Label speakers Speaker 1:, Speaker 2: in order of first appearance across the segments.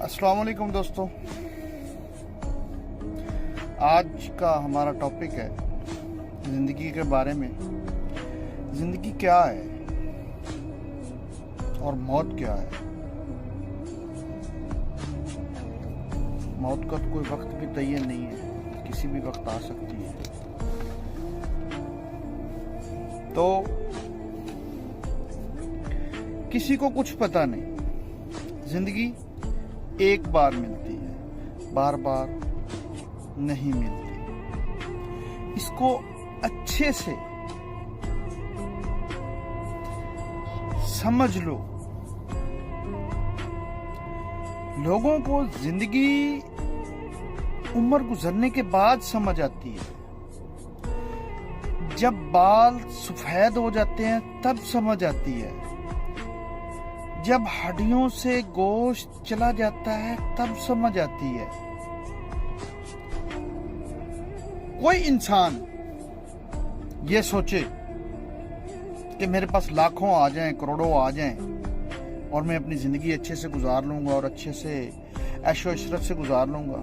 Speaker 1: अस्सलाम वालेकुम दोस्तों। आज का हमारा टॉपिक है ज़िंदगी के बारे में। ज़िंदगी क्या है और मौत क्या है। मौत का तो कोई वक्त भी तय नहीं है, किसी भी वक्त आ सकती है। तो किसी को कुछ पता नहीं। ज़िंदगी एक बार मिलती है, बार बार नहीं मिलती। इसको अच्छे से समझ लो। लोगों को जिंदगी उम्र गुजरने के बाद समझ आती है। जब बाल सफेद हो जाते हैं तब समझ आती है। जब हड्डियों से गोश्त चला जाता है तब समझ आती है। कोई इंसान ये सोचे कि मेरे पास लाखों आ जाएं, करोड़ों आ जाएं और मैं अपनी जिंदगी अच्छे से गुजार लूंगा और अच्छे से ऐशो इशरत से गुजार लूंगा,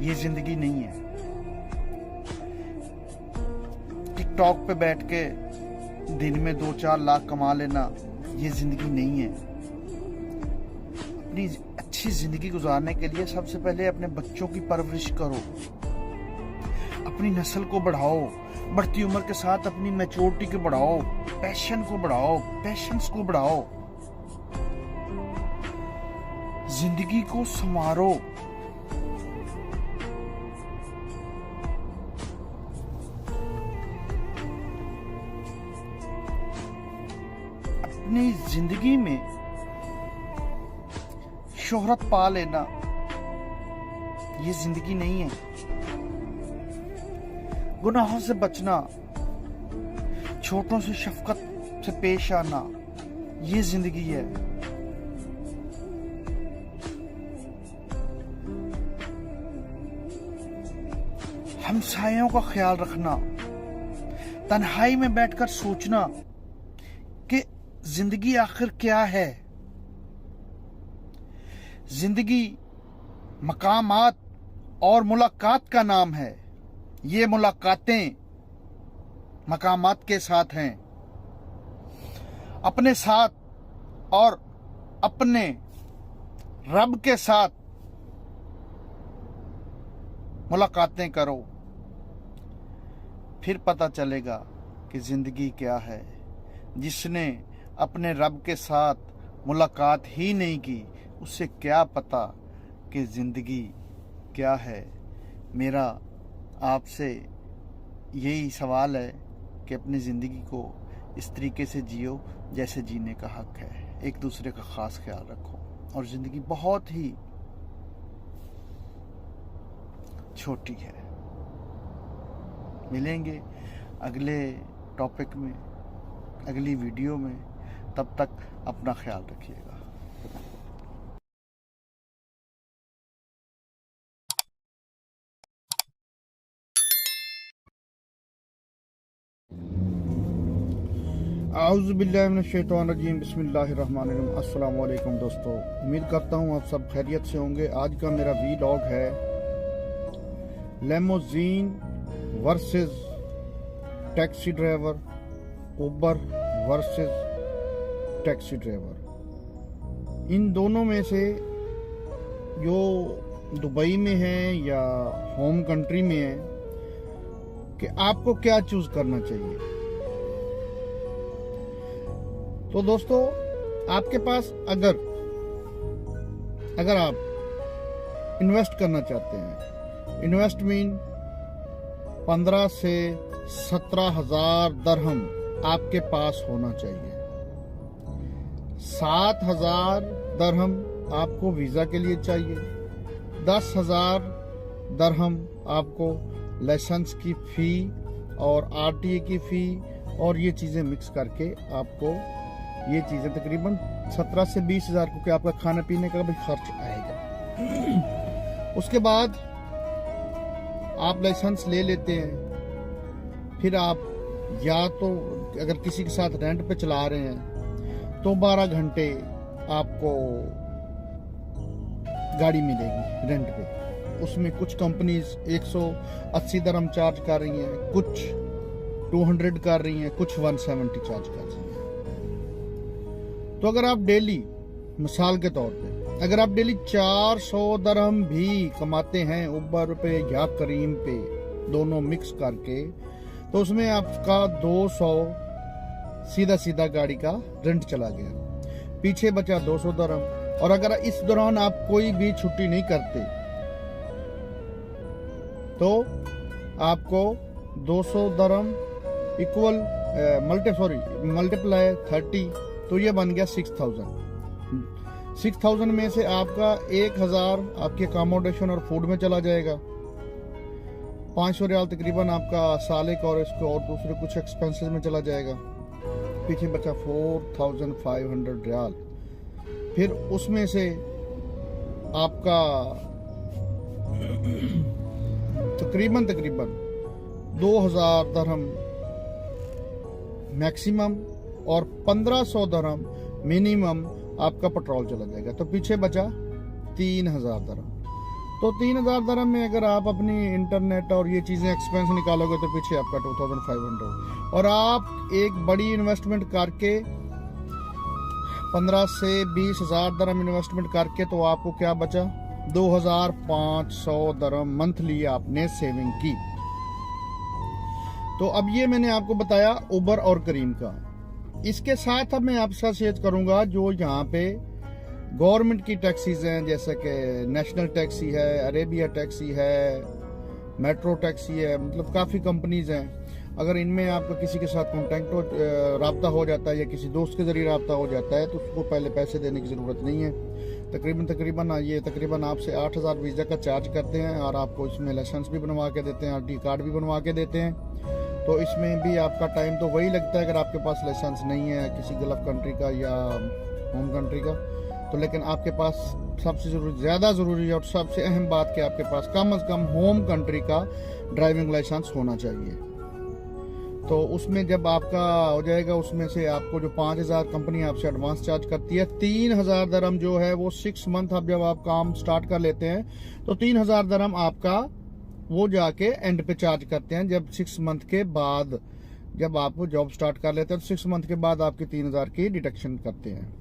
Speaker 1: ये जिंदगी नहीं है। टिकटॉक पे बैठ के दिन में 2-4 लाख कमा लेना, ये जिंदगी नहीं है। अपनी अच्छी जिंदगी गुजारने के लिए सबसे पहले अपने बच्चों की परवरिश करो, अपनी नस्ल को बढ़ाओ, बढ़ती उम्र के साथ अपनी मैच्योरिटी को बढ़ाओ, पैशन को बढ़ाओ, पेशेंस को बढ़ाओ, जिंदगी को संवारो। अपनी जिंदगी में शोहरत पा लेना ये जिंदगी नहीं है। गुनाहों से बचना, छोटों से शफकत से पेश आना, ये जिंदगी है। हमसायों का ख्याल रखना, तन्हाई में बैठकर सोचना कि जिंदगी आखिर क्या है। जिंदगी मकामात और मुलाकात का नाम है। ये मुलाकातें मकामात के साथ हैं, अपने साथ और अपने रब के साथ मुलाकातें करो, फिर पता चलेगा कि जिंदगी क्या है। जिसने अपने रब के साथ मुलाकात ही नहीं की, उससे क्या पता कि जिंदगी क्या है। मेरा आपसे यही सवाल है कि अपनी ज़िंदगी को इस तरीके से जियो जैसे जीने का हक है। एक दूसरे का ख़ास ख्याल रखो और ज़िंदगी बहुत ही छोटी है। मिलेंगे अगले टॉपिक में, अगली वीडियो में। तब तक अपना ख्याल रखिएगा। आउज़ुबिल्लाहिमिनश्शैतानिर्रजीम, बिस्मिल्लाहिर्रहमानिर्रहीम। अस्सलाम वालेकुम दोस्तों, उम्मीद करता हूँ आप सब खैरियत से होंगे। आज का मेरा वीलॉग है लेमोजीन वर्सेस टैक्सी ड्राइवर, उबर वर्सेस टैक्सी ड्राइवर। इन दोनों में से जो दुबई में है या होम कंट्री में है, कि आपको क्या चूज करना चाहिए। तो दोस्तों, आपके पास अगर आप इन्वेस्ट करना चाहते हैं, इन्वेस्ट मीन 15 से 17 हजार दरहम आपके पास होना चाहिए। 7,000 दरहम आपको वीजा के लिए चाहिए। 10,000 दरहम आपको लाइसेंस की फी और आरटीए की फी और ये चीजें मिक्स करके आपको ये चीजें तकरीबन 17 से 20 हजार को आपका खाने पीने का भी खर्च आएगा। उसके बाद आप लाइसेंस ले लेते हैं, फिर आप या तो अगर किसी के साथ रेंट पे चला रहे हैं तो 12 घंटे आपको गाड़ी मिलेगी रेंट पे। उसमें कुछ कंपनीज 180 दरहम चार्ज कर रही हैं, कुछ 200 कर रही हैं, कुछ 170 चार्ज कर रही हैं। तो अगर आप डेली, मिसाल के तौर पे, अगर आप डेली 400 दरहम भी कमाते हैं उबर पे या करीम पे, दोनों मिक्स करके, तो उसमें आपका 200 सीधा सीधा गाड़ी का रेंट चला गया, पीछे बचा 200 दरहम। और अगर इस दौरान आप कोई भी छुट्टी नहीं करते तो आपको 200 दरहम इक्वल मल्टीप्लाई 30, तो ये बन गया 6000। 6000 में से आपका 1000 आपके अकोमोडेशन और फूड में चला जाएगा, 500 रियाल तकरीबन आपका साले का और इसको और दूसरे कुछ एक्सपेंसेस में चला जाएगा, पीछे बचा 4500 रियाल। फिर उसमें से आपका तकरीबन 2000 दरहम मैक्सिमम और 1500 दरहम मिनिमम आपका पेट्रोल चला जाएगा, तो पीछे बचा 3000 दरहम। तो 3000 दरहम में अगर आप अपनी इंटरनेट और ये चीज़ें एक्सपेंस निकालोगे तो पीछे आपका 2500। और आप एक बड़ी इन्वेस्टमेंट करके 15 से 20,000 दरहम इन्वेस्टमेंट करके, तो आपको क्या बचा? 2500 दरहम मंथली आपने सेविंग की। तो अब ये मैंने आपको बताया उबर और करीम का। इसके साथ अब मैं आपसे शेयर करूंगा जो यहाँ पे गवर्नमेंट की टैक्सीज हैं, जैसे कि नेशनल टैक्सी है, अरेबिया टैक्सी है, मेट्रो टैक्सी है, मतलब काफ़ी कंपनीज हैं। अगर इनमें आपका किसी के साथ कॉन्टैक्ट रब्ता हो जाता है या किसी दोस्त के जरिए रब्ता हो जाता है तो उसको पहले पैसे देने की ज़रूरत नहीं है। तकरीबन आपसे 8000 वीज़ा का चार्ज करते हैं और आपको इसमें लाइसेंस भी बनवा के देते हैं, RT कार्ड भी बनवा के देते हैं। तो इसमें भी आपका टाइम तो वही लगता है अगर आपके पास लाइसेंस नहीं है किसी गल्फ कंट्री का या होम कंट्री का। तो लेकिन आपके पास सबसे ज़्यादा ज़रूरी है और सबसे अहम बात कि आपके पास कम से कम होम कंट्री का ड्राइविंग लाइसेंस होना चाहिए। तो उसमें जब आपका हो जाएगा, उसमें से आपको जो 5000 कंपनी आपसे एडवांस चार्ज करती है, 3000 दरहम जो है वो 6 मंथ अब जब आप काम स्टार्ट कर लेते हैं तो 3000 दरहम आपका वो जाके एंड पे चार्ज करते हैं। जब 6 मंथ के बाद जब आप जॉब स्टार्ट कर लेते हैं तो 6 मंथ के बाद आपकी 3000 की डिडक्शन करते हैं।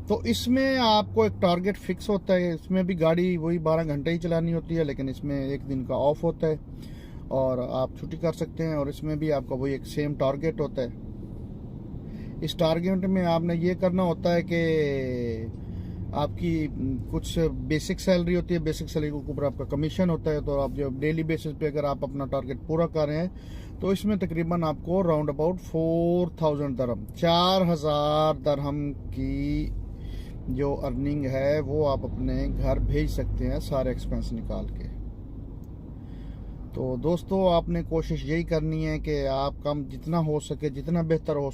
Speaker 1: तो इसमें आपको एक टारगेट फिक्स होता है। इसमें भी गाड़ी वही 12 घंटे ही चलानी होती है, लेकिन इसमें एक दिन का ऑफ होता है और आप छुट्टी कर सकते हैं। और इसमें भी आपका वही एक सेम टारगेट होता है। इस टारगेट में आपने ये करना होता है कि आपकी कुछ बेसिक सैलरी होती है, बेसिक सैलरी के ऊपर आपका कमीशन होता है। तो आप जब डेली बेसिस पे अगर आप अपना टारगेट पूरा कर रहे हैं तो इसमें तकरीबन आपको राउंड अबाउट 4000 दरहम, 4000 दरहम की जो अर्निंग है वो आप अपने घर भेज सकते हैं सारे एक्सपेंस निकाल के। तो दोस्तों आपने कोशिश यही करनी है कि आप कम जितना हो सके, जितना बेहतर हो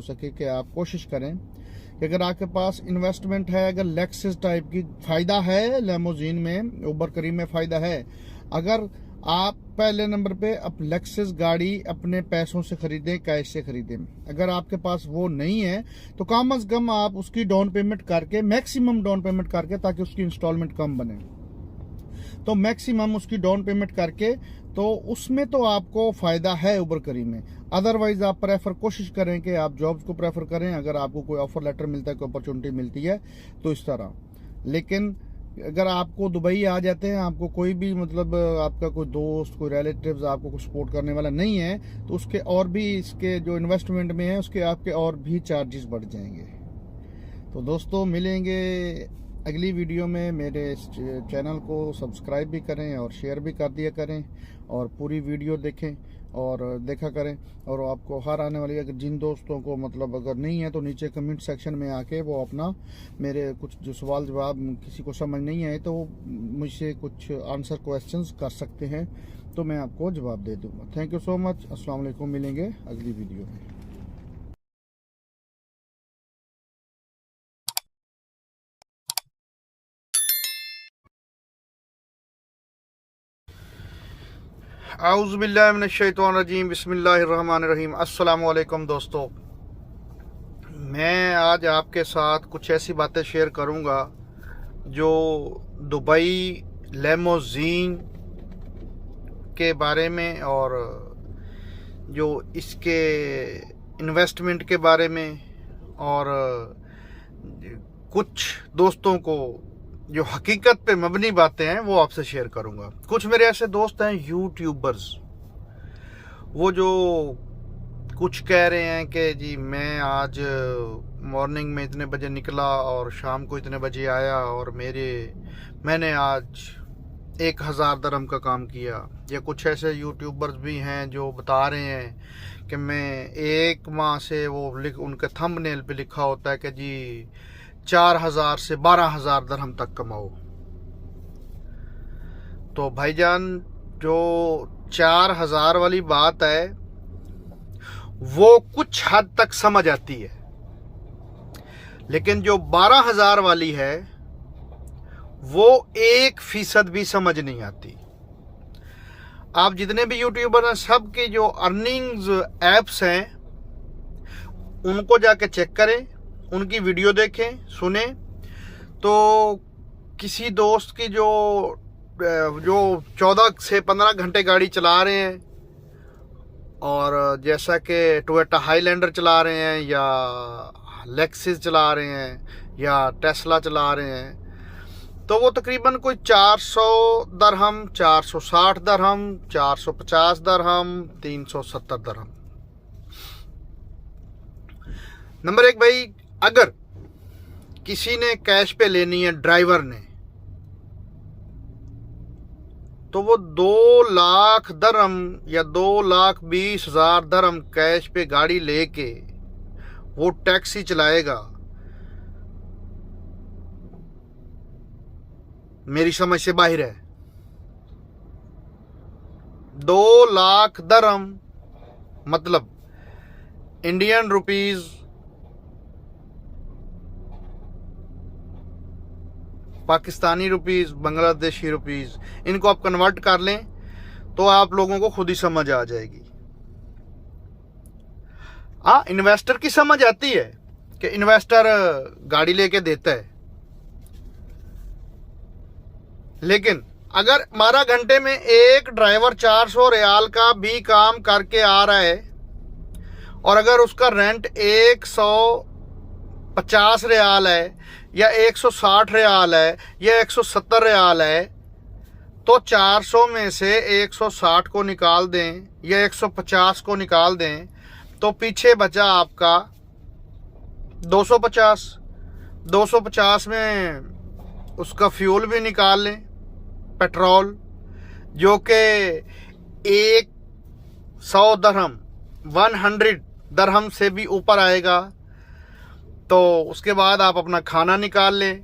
Speaker 1: सके कि आप कोशिश करें कि अगर आपके पास इन्वेस्टमेंट है, अगर लेक्सस टाइप की फ़ायदा है, लेमोजीन में, उबर करीम में फ़ायदा है। अगर आप पहले नंबर पे अब लेक्सस गाड़ी अपने पैसों से खरीदें, कैश से खरीदें। अगर आपके पास वो नहीं है तो कम अज़ कम आप उसकी डाउन पेमेंट करके, मैक्सिमम डाउन पेमेंट करके, ताकि उसकी इंस्टॉलमेंट कम बने, तो मैक्सिमम उसकी डाउन पेमेंट करके, तो उसमें तो आपको फ़ायदा है उबर करीम में। अदरवाइज आप कोशिश करें कि आप जॉब्स को प्रेफर करें। अगर आपको कोई ऑफर लेटर मिलता है, कोई अपॉर्चुनिटी मिलती है तो इस तरह। लेकिन अगर आपको दुबई आ जाते हैं, आपको कोई भी मतलब आपका कोई दोस्त, कोई रिलेटिव्स आपको कुछ सपोर्ट करने वाला नहीं है, तो उसके और भी इसके जो इन्वेस्टमेंट में है उसके आपके और भी चार्जेस बढ़ जाएंगे। तो दोस्तों मिलेंगे अगली वीडियो में। मेरे इस चैनल को सब्सक्राइब भी करें और शेयर भी कर दिया करें और पूरी वीडियो देखें और देखा करें। और आपको हर आने वाली, अगर जिन दोस्तों को मतलब अगर नहीं है तो नीचे कमेंट सेक्शन में आके वो अपना मेरे कुछ जो सवाल जवाब किसी को समझ नहीं आए तो मुझसे कुछ आंसर क्वेश्चंस कर सकते हैं, तो मैं आपको जवाब दे दूँगा। Thank you so much. अस्सलाम वालेकुम। मिलेंगे अगली वीडियो में। आउज़ुबिल्लाहि मिनश्शैतानिर्रजीम, बिस्मिल्लाहिर्रहमानिर्रहीम। अस्सलाम वालेकुम दोस्तों, मैं आज आपके साथ कुछ ऐसी बातें शेयर करूंगा जो दुबई लेमोजीन के बारे में और जो इसके इन्वेस्टमेंट के बारे में और कुछ दोस्तों को जो हकीकत पे मबनी बातें हैं वो आपसे शेयर करूंगा। कुछ मेरे ऐसे दोस्त हैं यूट्यूबर्स, वो जो कुछ कह रहे हैं कि जी मैं आज मॉर्निंग में इतने बजे निकला और शाम को इतने बजे आया और मैंने आज 1000 दरहम का काम किया। या कुछ ऐसे यूट्यूबर्स भी हैं जो बता रहे हैं कि मैं 1 माह से उनके थंबनेल पे लिखा होता है कि जी 4000 से 12000 दरहम तक कमाओ। तो भाईजान, जो 4000 वाली बात है वो कुछ हद तक समझ आती है, लेकिन जो 12000 वाली है वो 1% भी समझ नहीं आती। आप जितने भी यूट्यूबर हैं, सब के जो अर्निंग्स एप्स हैं उनको जाके चेक करें, उनकी वीडियो देखें, सुने। तो किसी दोस्त की जो 14 से 15 घंटे गाड़ी चला रहे हैं, और जैसा कि टोयोटा हाईलैंडर चला रहे हैं या लेक्सिस चला रहे हैं या टेस्ला चला रहे हैं, तो वो तकरीबन कोई 400 दरहम, 460 दरहम, 450 दरहम, 370 दरहम। नंबर 1 भाई, अगर किसी ने कैश पे लेनी है, ड्राइवर ने, तो वो 2 लाख दरहम या 2,20,000 दरहम कैश पे गाड़ी लेके वो टैक्सी चलाएगा। मेरी समझ से बाहर है। 2 लाख दरहम मतलब Indian rupees, Pakistani rupees, Bangladeshi rupees, इनको आप कन्वर्ट कर लें तो आप लोगों को खुद ही समझ आ जाएगी। हाँ, इन्वेस्टर की समझ आती है कि इन्वेस्टर गाड़ी लेके देता है, लेकिन अगर 12 घंटे में एक ड्राइवर 400 रियाल का भी काम करके आ रहा है और अगर उसका रेंट 150 रियाल है या 160 रियाल है या 170 रियाल है, तो 400 में से 160 को निकाल दें या 150 को निकाल दें तो पीछे बचा आपका 250। 250 में उसका फ्यूल भी निकाल लें, पेट्रोल, जो कि 100 दरहम, 100 दरहम से भी ऊपर आएगा। तो उसके बाद आप अपना खाना निकाल लें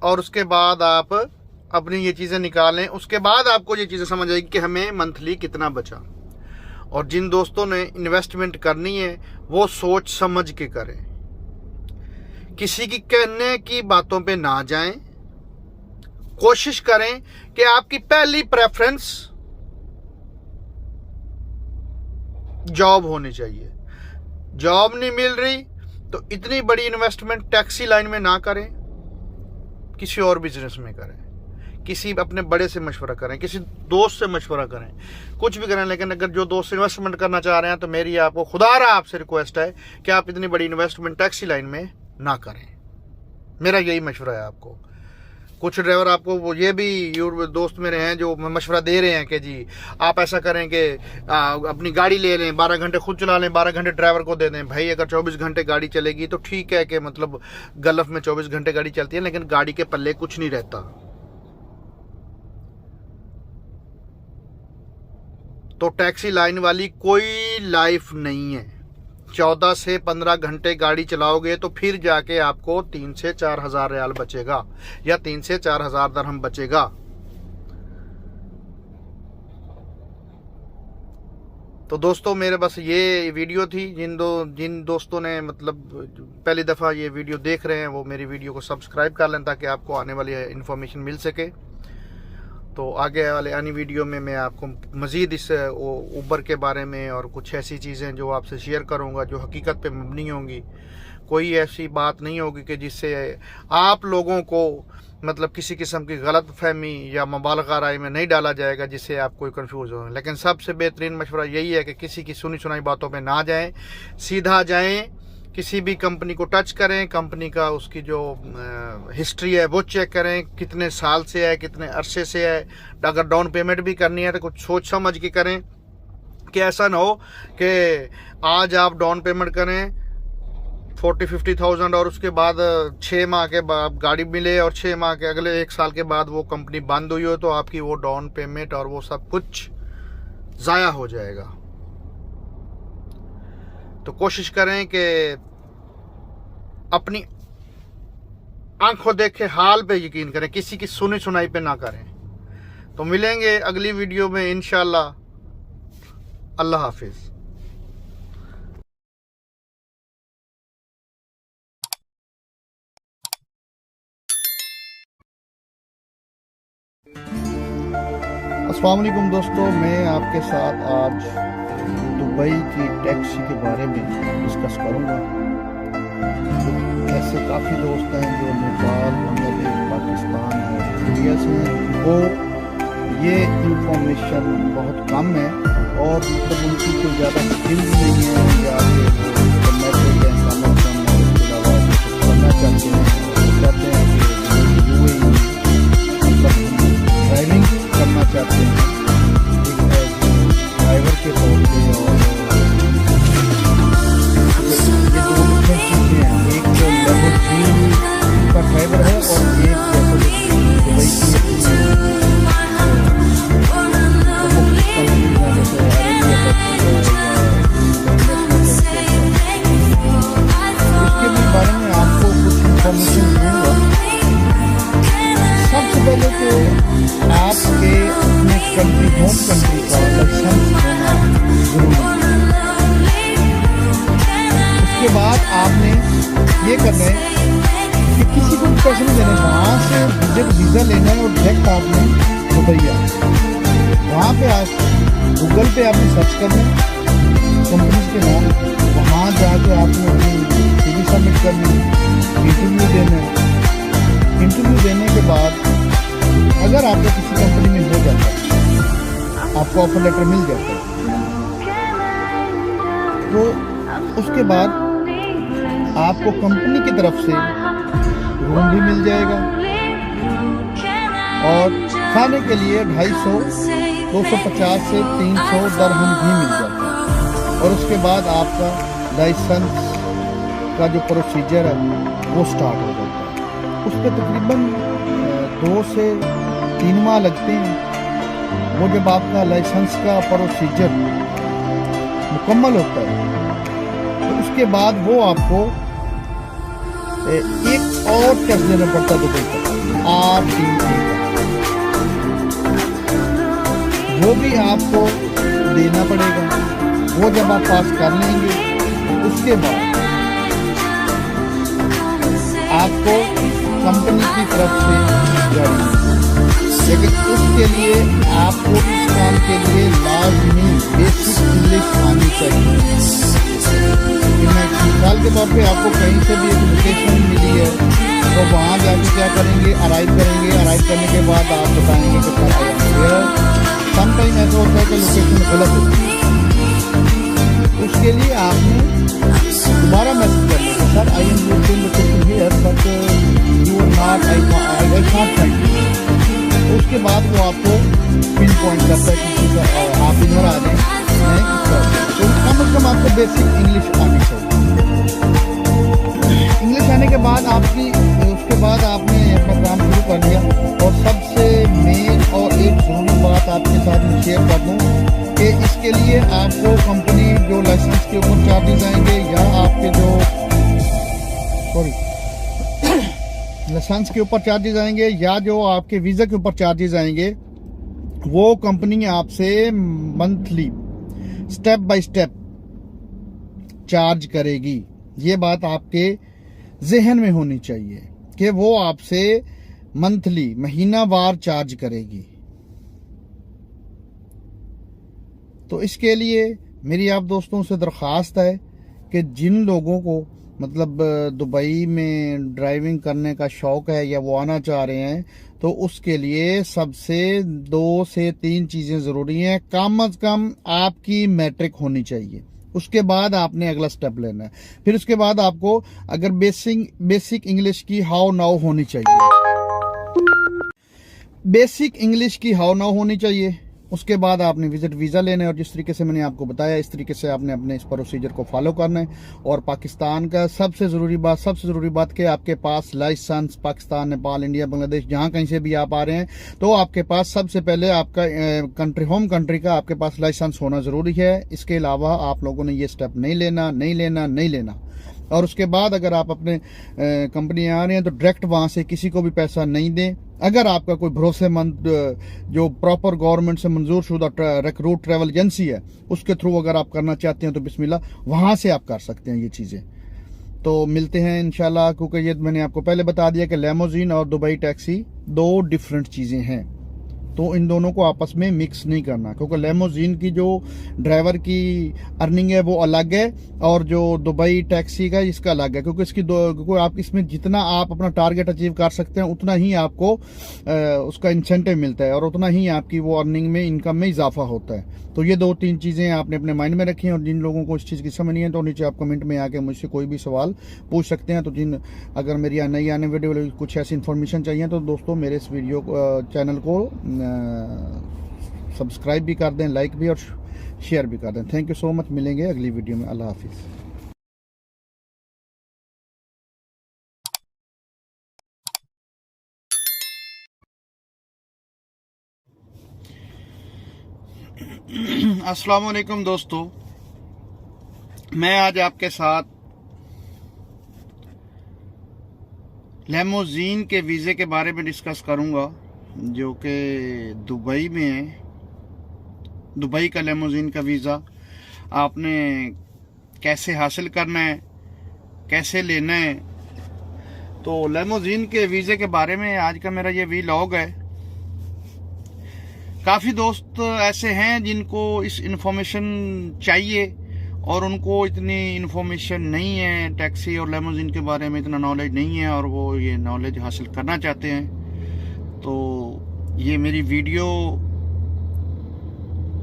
Speaker 1: और उसके बाद आप अपनी ये चीज़ें निकाल लें। उसके बाद आपको ये चीज़ें समझ आएगी कि हमें मंथली कितना बचा। और जिन दोस्तों ने इन्वेस्टमेंट करनी है वो सोच समझ के करें, किसी की कहने की बातों पे ना जाएं। कोशिश करें कि आपकी पहली प्रेफरेंस जॉब होनी चाहिए। जॉब नहीं मिल रही तो इतनी बड़ी इन्वेस्टमेंट टैक्सी लाइन में ना करें, किसी और बिजनेस में करें, किसी अपने बड़े से मशवरा करें, किसी दोस्त से मशवरा करें, कुछ भी करें। लेकिन अगर जो दोस्त इन्वेस्टमेंट करना चाह रहे हैं तो मेरी आपको खुदारा आपसे रिक्वेस्ट है कि आप इतनी बड़ी इन्वेस्टमेंट टैक्सी लाइन में ना करें। मेरा यही मशवरा है आपको। कुछ ड्राइवर आपको वो ये भी दोस्त मेरे हैं जो मशवरा दे रहे हैं कि जी आप ऐसा करें कि अपनी गाड़ी ले लें, 12 घंटे खुद चला लें, 12 घंटे ड्राइवर को दे दें। भाई, अगर 24 घंटे गाड़ी चलेगी तो ठीक है कि मतलब गल्फ में 24 घंटे गाड़ी चलती है, लेकिन गाड़ी के पल्ले कुछ नहीं रहता। तो टैक्सी लाइन वाली कोई लाइफ नहीं है। 14 से 15 घंटे गाड़ी चलाओगे तो फिर जाके आपको 3 से 4 हजार रियाल बचेगा या 3 से 4 हजार दरहम बचेगा। तो दोस्तों, मेरे बस ये वीडियो थी। जिन दोस्तों ने मतलब पहली दफ़ा ये वीडियो देख रहे हैं वो मेरी वीडियो को सब्सक्राइब कर लें ताकि आपको आने वाली इन्फॉर्मेशन मिल सके। तो आगे वाले आनी वीडियो में मैं आपको मज़ीद इस उबर के बारे में और कुछ ऐसी चीज़ें जो आपसे शेयर करूंगा जो हकीकत पे मबनी होंगी। कोई ऐसी बात नहीं होगी कि जिससे आप लोगों को मतलब किसी किस्म की गलत फहमी या मुबालगा राय में नहीं डाला जाएगा जिससे आप कोई कंफ्यूज हो। लेकिन सबसे बेहतरीन मशवरा यही है कि किसी की सुनी सुनाई बातों में ना जाएं, सीधा जाएं, किसी भी कंपनी को टच करें, कंपनी का उसकी जो हिस्ट्री है वो चेक करें, कितने साल से है, कितने अरसे से है। अगर डाउन पेमेंट भी करनी है तो कुछ सोच समझ के करें कि ऐसा ना हो कि आज आप डाउन पेमेंट करें 40-50,000 और उसके बाद 6 माह के बाद गाड़ी मिले और 6 माह के अगले 1 साल के बाद वो कंपनी बंद हुई हो तो आपकी वो डाउन पेमेंट और वो सब कुछ ज़ाया हो जाएगा। तो कोशिश करें कि अपनी आंखों देखे हाल पे यकीन करें, किसी की सुनी सुनाई पे ना करें। तो मिलेंगे अगली वीडियो में इंशाल्लाह। अल्लाह हाफिज। अस्सलाम वालेकुम दोस्तों, मैं आपके साथ आज दुबई की टैक्सी के बारे में डिस्कस करूंगा। तो ऐसे काफ़ी दोस्त हैं जो नेपाल, बांग्लादेश, पाकिस्तान और इंडिया से हैं, वो ये इंफॉर्मेशन बहुत कम है और मतलब उनकी कोई ज़्यादा स्किल नहीं है या करना चाहते हैं, वो चाहते हैं कि यूएई मतलब ड्राइविंग करना चाहते हैं ड्राइवर के तौर पे। और ये दो डिफरेंट चीज़ें हैं, एक लेवल 3 का ड्राइवर है और एक दुबई उसके भी बारे में आपको कुछ इंफॉर्मेशन दूंगा। सबसे पहले तो आपके अपने कंट्री, होम कंट्री का लाइसेंस होना जरूरी है। उसके बाद आपने ये करना है कि किसी को पैसे नहीं देना, वहाँ से वीज़ा लेना है और डायरेक्ट आपने दुबई आना। वहाँ पे आप गूगल पे आपने सर्च करना है कंपनी के नाम, वहाँ जाके आपने अपनी CV सबमिट करनी है, इंटरव्यू देना है। इंटरव्यू देने के बाद अगर आपको किसी कंपनी में हो जाता है, आपको ऑफर लेटर मिल जाता है, तो उसके बाद आपको कंपनी की तरफ से रूम भी मिल जाएगा और खाने के लिए 250, 250 से 300 दरहम भी मिल जाता है। और उसके बाद आपका लाइसेंस का जो प्रोसीजर है वो स्टार्ट हो जाता है। उस पर तकरीबन 2 से 3 माह लगते हैं। वो जब आपका लाइसेंस का प्रोसीजर मुकम्मल होता है तो उसके बाद वो आपको एक और टेस्ट देना पड़ता है दुबई का, RTA का। वो भी आपको देना पड़ेगा। वो जब आप पास कर लेंगे उसके बाद आपको कंपनी की तरफ से गाड़ी, लेकिन उसके लिए आपको इस काम के लिए लाजमी बेसिक इंग्लिश आनी चाहिए। मिसाल के तौर पे आपको कहीं से भी एक लोकेशन मिली है तो वहाँ जाके क्या करेंगे, अराइव करेंगे। अराइव करने के बाद आप बताएंगे कि सम टाइम ऐसा होता है कि लोकेशन गलत होती है। उसके लिए आपने दोबारा मैसेज कर लेंगे, sir I am using location here but you are not, I can't find you. उसके बाद वो आपको पिन पॉइंट करता है कि आप इधर आ जाएं। तो कम से कम आपको बेसिक इंग्लिश आनी चाहिए। इंग्लिश आने के बाद उसके बाद आपने अपना काम शुरू कर लिया। और सबसे मेन और एक ज़रूरी बात आपके साथ में शेयर कर दूँ कि इसके लिए आपको कंपनी जो लाइसेंस के ऊपर चार्जेस आएंगे या आपके जो लाइसेंस के ऊपर चार्जेस आएंगे या जो आपके वीज़ा के ऊपर चार्जेस आएंगे, वो कंपनी आपसे monthly step by step charge करेगी। ये बात आपके जहन में होनी चाहिए कि वो आपसे मंथली, महीनावार चार्ज करेगी। तो इसके लिए मेरी आप दोस्तों से दरख्वास्त है कि जिन लोगों को मतलब दुबई में ड्राइविंग करने का शौक है या वो आना चाह रहे हैं, तो उसके लिए सबसे 2 से 3 चीजें जरूरी हैं। कम से कम आपकी मैट्रिक होनी चाहिए, उसके बाद आपने अगला स्टेप लेना है। फिर उसके बाद आपको अगर बेसिक इंग्लिश की हाउ नाउ होनी चाहिए, बेसिक इंग्लिश की हाउ नाउ होनी चाहिए। उसके बाद आपने विजिट वीज़ा लेना है, और जिस तरीके से मैंने आपको बताया इस तरीके से आपने अपने इस प्रोसीजर को फॉलो करना है। और पाकिस्तान का सबसे ज़रूरी बात कि आपके पास लाइसेंस, पाकिस्तान, नेपाल, इंडिया, बांग्लादेश, जहाँ कहीं से भी आप आ रहे हैं, तो आपके पास सबसे पहले आपका होम कंट्री का आपके पास लाइसेंस होना ज़रूरी है। इसके अलावा आप लोगों ने ये स्टेप नहीं लेना। और उसके बाद अगर आप अपने कंपनी आ रहे हैं तो डायरेक्ट वहां से किसी को भी पैसा नहीं दें। अगर आपका कोई भरोसेमंद जो प्रॉपर गवर्नमेंट से मंजूर शुदा रिक्रूट ट्रैवल एजेंसी है, उसके थ्रू अगर आप करना चाहते हैं तो बिस्मिल्लाह, वहां से आप कर सकते हैं ये चीजें। तो मिलते हैं इंशाल्लाह, क्योंकि ये मैंने आपको पहले बता दिया कि लेमोजीन और दुबई टैक्सी 2 डिफरेंट चीजें हैं, तो इन दोनों को आपस में मिक्स नहीं करना, क्योंकि लेमोजीन की जो ड्राइवर की अर्निंग है वो अलग है, और जो दुबई टैक्सी का इसका अलग है। क्योंकि क्योंकि आप इसमें जितना आप अपना टारगेट अचीव कर सकते हैं उतना ही आपको उसका इंसेंटिव मिलता है, और उतना ही आपकी वो अर्निंग में, इनकम में इजाफा होता है। तो ये 2-3 चीजें आपने अपने माइंड में रखी हैं। और जिन लोगों को इस चीज की समझ नहीं है तो नीचे आप कमेंट में आके मुझसे कोई भी सवाल पूछ सकते हैं। तो अगर मेरी नई आने वीडियो कुछ ऐसी इन्फॉर्मेशन चाहिए तो दोस्तों मेरे इस वीडियो चैनल को सब्सक्राइब भी कर दें, लाइक भी और शेयर भी कर दें। Thank you so much. मिलेंगे अगली वीडियो में। अल्लाह हाफिज। अस्सलाम वालेकुम दोस्तों, मैं आज आपके साथ लेमोजीन के वीज़े के बारे में डिस्कस करूंगा, जो कि दुबई में है। दुबई का लेमोजीन का वीज़ा आपने कैसे हासिल करना है, कैसे लेना है। तो लेमोजीन के वीज़े के बारे में आज का मेरा ये वीलॉग है। काफ़ी दोस्त ऐसे हैं जिनको इस इन्फॉर्मेशन चाहिए और उनको इतनी इन्फॉर्मेशन नहीं है, टैक्सी और लेमोजीन के बारे में इतना नॉलेज नहीं है, और वो ये नॉलेज हासिल करना चाहते हैं। तो ये मेरी वीडियो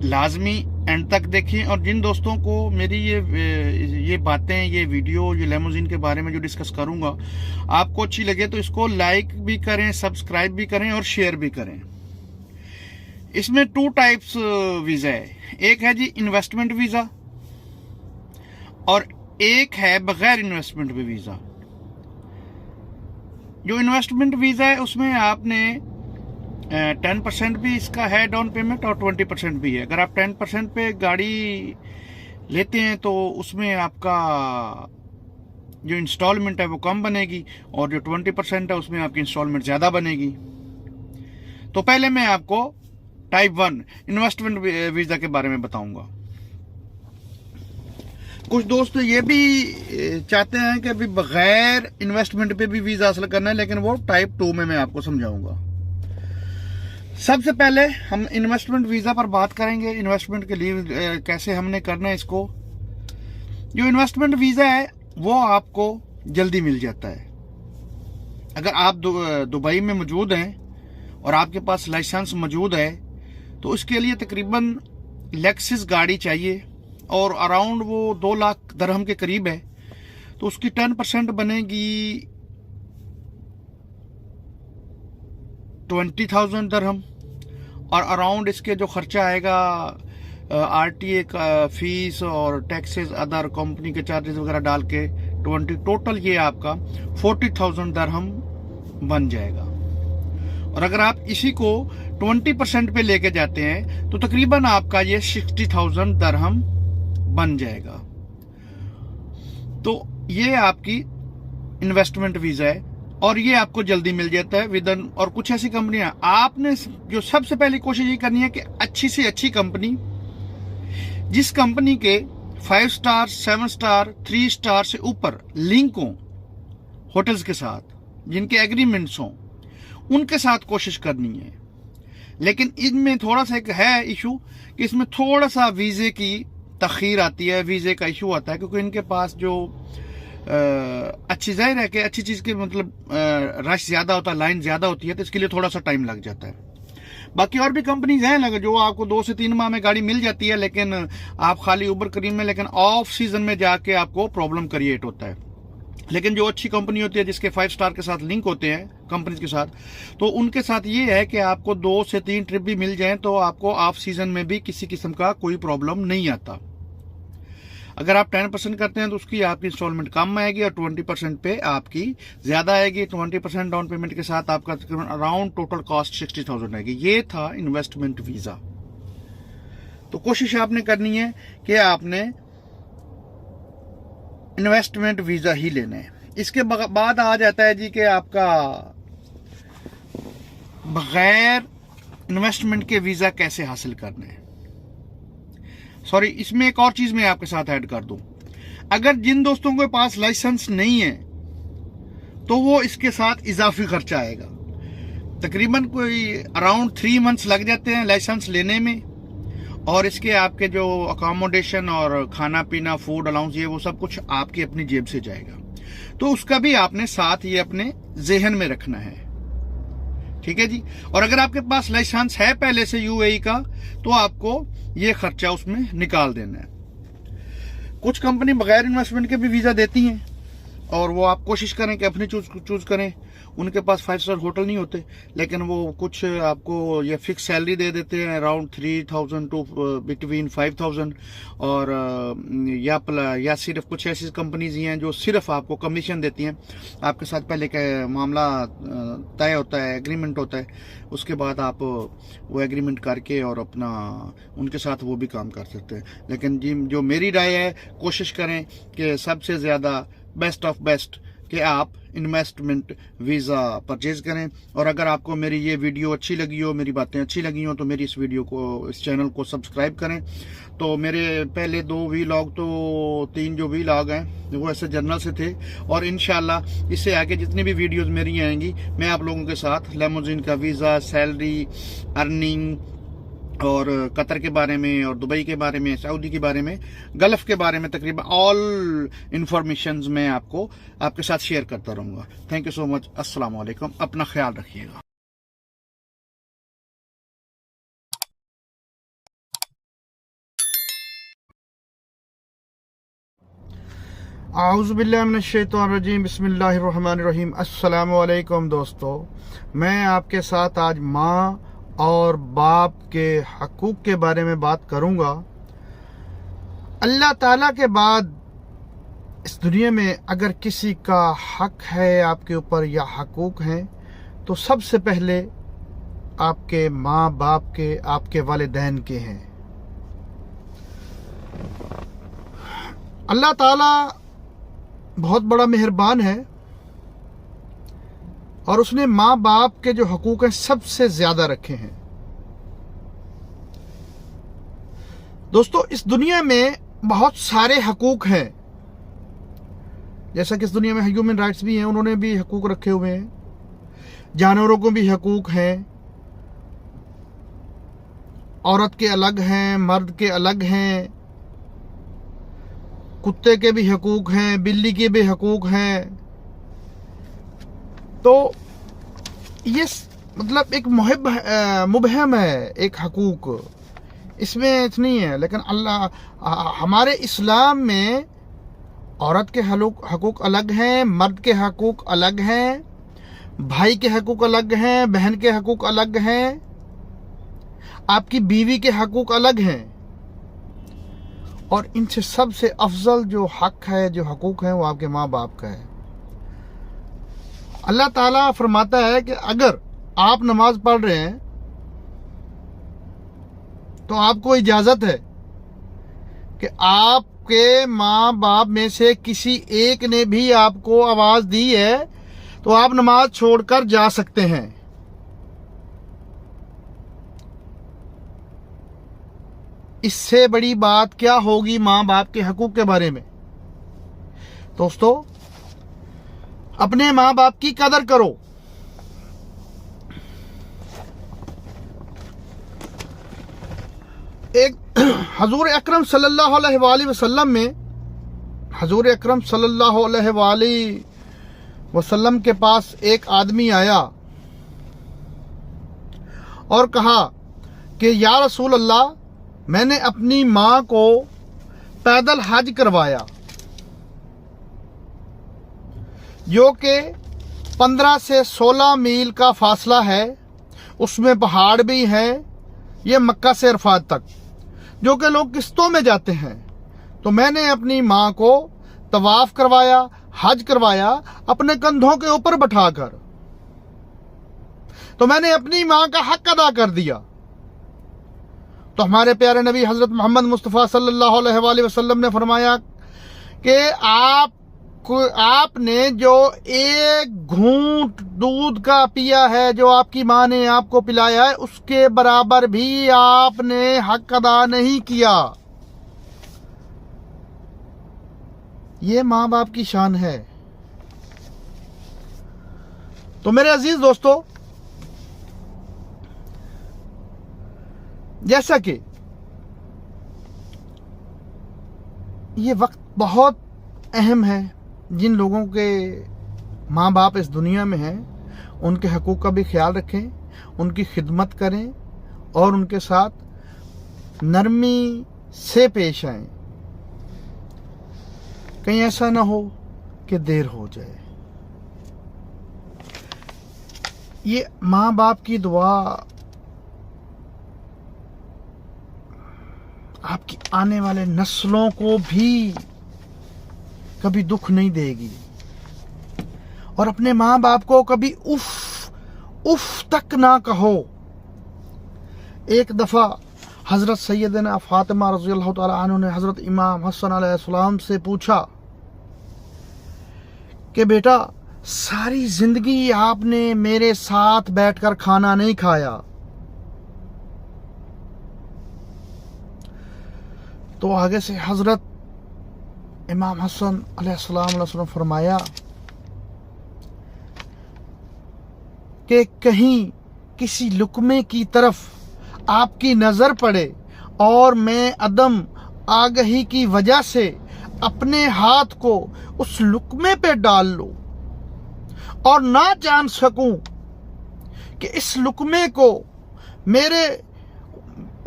Speaker 1: लाजमी एंड तक देखें। और जिन दोस्तों को मेरी ये बातें, ये वीडियो, ये लेमोजीन के बारे में जो डिस्कस करूंगा आपको अच्छी लगे तो इसको लाइक भी करें, सब्सक्राइब भी करें और शेयर भी करें। इसमें 2 टाइप्स वीजा है। एक है जी इन्वेस्टमेंट वीजा और एक है बगैर इन्वेस्टमेंट वीजा। जो इन्वेस्टमेंट वीजा है उसमें आपने 10% भी इसका है डाउन पेमेंट और 20% भी है। अगर आप 10% पे गाड़ी लेते हैं तो उसमें आपका जो इंस्टॉलमेंट है वो कम बनेगी, और जो 20% है उसमें आपकी इंस्टॉलमेंट ज्यादा बनेगी। तो पहले मैं आपको टाइप 1 इन्वेस्टमेंट वीजा के बारे में बताऊंगा। कुछ दोस्त ये भी चाहते हैं कि अभी बगैर इन्वेस्टमेंट पे भी वीजा हासिल करना है, लेकिन वो टाइप 2 में मैं आपको समझाऊंगा। सबसे पहले हम इन्वेस्टमेंट वीजा पर बात करेंगे। इन्वेस्टमेंट के लिए कैसे हमने करना है इसको। जो इन्वेस्टमेंट वीजा है वो आपको जल्दी मिल जाता है। अगर आप दुबई में मौजूद हैं और आपके पास लाइसेंस मौजूद है तो उसके लिए तकरीबन लेक्सिस गाड़ी चाहिए, और अराउंड वो 2 लाख दरहम के करीब है। तो उसकी 10% बनेगी 20,000 दरहम, और अराउंड इसके जो खर्चा आएगा RTA का फीस और टैक्सेस, अदर कंपनी के चार्जेस वगैरह डाल के 20, टोटल ये आपका 40,000 दरहम बन जाएगा। और अगर आप इसी को 20% पे लेके जाते हैं तो तकरीबन आपका ये 60,000 दरहम बन जाएगा। तो ये आपकी इन्वेस्टमेंट वीजा है और ये आपको जल्दी मिल जाता है विदन। और कुछ ऐसी कंपनियां, आपने जो सबसे पहली कोशिश ये करनी है कि अच्छी से अच्छी कंपनी, जिस कंपनी के 5 स्टार, 7 स्टार, 3 स्टार से ऊपर लिंक हो होटल्स के साथ, जिनके एग्रीमेंट्स हों, उनके साथ कोशिश करनी है। लेकिन इनमें थोड़ा सा एक है इशू कि इसमें थोड़ा सा वीजे की तखीर आती है, वीजे का इशू आता है, क्योंकि इनके पास जो अच्छी, जाहिर है कि अच्छी चीज़ के मतलब रश ज़्यादा होता है, लाइन ज़्यादा होती है, तो इसके लिए थोड़ा सा टाइम लग जाता है। बाकी और भी कंपनीज हैं लगे जो आपको 2 से 3 माह में गाड़ी मिल जाती है, लेकिन आप खाली उबर करीम में, लेकिन ऑफ सीजन में जाके आपको प्रॉब्लम क्रिएट होता है। लेकिन जो अच्छी कंपनी होती है जिसके 5 स्टार के साथ लिंक होते हैं कंपनीज के साथ, तो उनके साथ ये है कि आपको 2 से 3 ट्रिप भी मिल जाएं तो आपको ऑफ सीजन में भी किसी किस्म का कोई प्रॉब्लम नहीं आता। अगर आप 10% करते हैं तो उसकी आपकी इंस्टॉलमेंट कम आएगी और 20% पे आपकी ज्यादा आएगी। 20% डाउन पेमेंट के साथ आपका अराउंड टोटल कॉस्ट 60,000 आएगी। ये था इन्वेस्टमेंट वीजा। तो कोशिश आपने करनी है कि आपने इन्वेस्टमेंट वीजा ही लेना है। इसके बाद आ जाता है जी कि आपका बगैर इन्वेस्टमेंट के वीजा कैसे हासिल करना है। सॉरी, इसमें एक और चीज मैं आपके साथ ऐड कर दूं। अगर जिन दोस्तों के पास लाइसेंस नहीं है तो वो इसके साथ इजाफी खर्चा आएगा। तकरीबन कोई अराउंड 3 मंथ्स लग जाते हैं लाइसेंस लेने में, और इसके आपके जो अकोमोडेशन और खाना पीना, फूड अलाउंस, ये वो सब कुछ आपकी अपनी जेब से जाएगा। तो उसका भी आपने साथ ये अपने जेहन में रखना है, ठीक है जी। और अगर आपके पास लाइसेंस है पहले से यूएई का, तो आपको ये खर्चा उसमें निकाल देना है। कुछ कंपनी बगैर इन्वेस्टमेंट के भी वीजा देती हैं, और वो आप कोशिश करें कि अपनी चूज करें। उनके पास 5 स्टार होटल नहीं होते, लेकिन वो कुछ आपको ये फिक्स सैलरी दे देते हैं अराउंड 3,000 टू बिटवीन 5,000, और या सिर्फ कुछ ऐसी कंपनीज ही हैं जो सिर्फ आपको कमीशन देती हैं। आपके साथ पहले का मामला तय होता है, एग्रीमेंट होता है, उसके बाद आप वो एग्रीमेंट करके और अपना उनके साथ वो भी काम कर सकते हैं। लेकिन जी जो मेरी राय है, कोशिश करें कि सबसे ज़्यादा बेस्ट ऑफ बेस्ट कि आप इन्वेस्टमेंट वीज़ा परचेज करें। और अगर आपको मेरी ये वीडियो अच्छी लगी हो, मेरी बातें अच्छी लगी हो, तो मेरी इस वीडियो को, इस चैनल को सब्सक्राइब करें। तो मेरे पहले 2 वीलॉग, तो 3 जो वीलॉग हैं वो ऐसे जनरल से थे, और इंशाल्लाह इससे आगे जितनी भी वीडियोस मेरी आएंगी, मैं आप लोगों के साथ लेमोजिन का वीज़ा, सैलरी, अर्निंग, और कतर के बारे में, और दुबई के बारे में, सऊदी के बारे में, गल्फ के बारे में, तकरीबन ऑल इंफॉर्मेशंस मैं आपको आपके साथ शेयर करता रहूंगा। Thank you so much. अस्सलाम वालेकुम। अपना ख्याल रखिएगा। आउज़ुबिल्लाहि मिनश्शैतानिर्रजीम, बिस्मिल्लाहिर्रहमानिर्रहीम। अस्सलाम वालेकुम दोस्तों, मैं आपके साथ आज माँ और बाप के हकूक़ के बारे में बात करूंगा। अल्लाह ताला के बाद इस दुनिया में अगर किसी का हक है आपके ऊपर या हकूक़ हैं, तो सबसे पहले आपके माँ बाप के, आपके वालिदैन के हैं। अल्लाह ताला बहुत बड़ा मेहरबान है, और उसने माँ बाप के जो हकूक़ हैं सबसे ज्यादा रखे हैं। दोस्तों, इस दुनिया में बहुत सारे हकूक़ हैं, जैसा कि इस दुनिया में ह्यूमन राइट्स भी हैं, उन्होंने भी हकूक़ रखे हुए हैं। जानवरों को भी हकूक़ हैं, औरत के अलग हैं, मर्द के अलग हैं, कुत्ते के भी हकूक़ हैं, बिल्ली के भी हकूक़ हैं। तो ये मतलब एक मुबहम है एक हकूक़, इसमें इतनी है। लेकिन हमारे इस्लाम में औरत के हकूक़ अलग हैं, मर्द के हकूक़ अलग हैं, भाई के हकूक़ अलग हैं, बहन के हकूक़ अलग हैं, आपकी बीवी के हकूक़ अलग हैं। और इनसे सबसे अफजल जो हक है, जो हकूक़ है, वो आपके माँ बाप का है। अल्लाह ताला फरमाता है कि अगर आप नमाज पढ़ रहे हैं तो आपको इजाजत है कि आपके माँ बाप में से किसी एक ने भी आपको आवाज दी है तो आप नमाज छोड़कर जा सकते हैं। इससे बड़ी बात क्या होगी माँ बाप के हकूक़ के बारे में। दोस्तों, अपने माँ बाप की कदर करो। एक हजूर अकरम सल्लल्लाहु अलैहि वसल्लम में हजूर अकरम सल्लल्लाहु अलैहि वसल्लम के पास एक आदमी आया और कहा कि या रसूल अल्लाह, मैंने अपनी मां को पैदल हज करवाया जो कि 15 से 16 मील का फासला है, उसमें पहाड़ भी हैं, ये मक्का से अरफात तक, जो कि लोग किस्तों में जाते हैं। तो मैंने अपनी मां को तवाफ करवाया, हज करवाया अपने कंधों के ऊपर बैठाकर। तो मैंने अपनी मां का हक अदा कर दिया। तो हमारे प्यारे नबी हजरत मोहम्मद मुस्तफ़ा सल्लल्लाहु अलैहि वसल्लम ने फरमाया कि आपने जो एक घूंट दूध का पिया है, जो आपकी मां ने आपको पिलाया है, उसके बराबर भी आपने हक अदा नहीं किया। ये मां बाप की शान है। तो मेरे अजीज दोस्तों, जैसा कि ये वक्त बहुत अहम है, जिन लोगों के माँ बाप इस दुनिया में हैं उनके हकूक़ का भी ख्याल रखें, उनकी खिदमत करें और उनके साथ नरमी से पेश आएं। कहीं ऐसा ना हो कि देर हो जाए। ये माँ बाप की दुआ आपकी आने वाले नस्लों को भी कभी दुख नहीं देगी, और अपने माँ बाप को कभी उफ तक ना कहो। एक दफा हजरत सैयदना फातिमा रज़ियल्लाहु ताला अन्हा ने हजरत इमाम हसन अलैहिस्सलाम से पूछा कि बेटा, सारी जिंदगी आपने मेरे साथ बैठकर खाना नहीं खाया, तो आगे से हजरत इमाम हसन अलैहिस्सलाम फरमाया कि कहीं किसी लुकमे की तरफ आपकी नजर पड़े और मैं अदम आगही की वजह से अपने हाथ को उस लुकमे पे डाल लूं और ना जान सकूं कि इस लुकमे को मेरे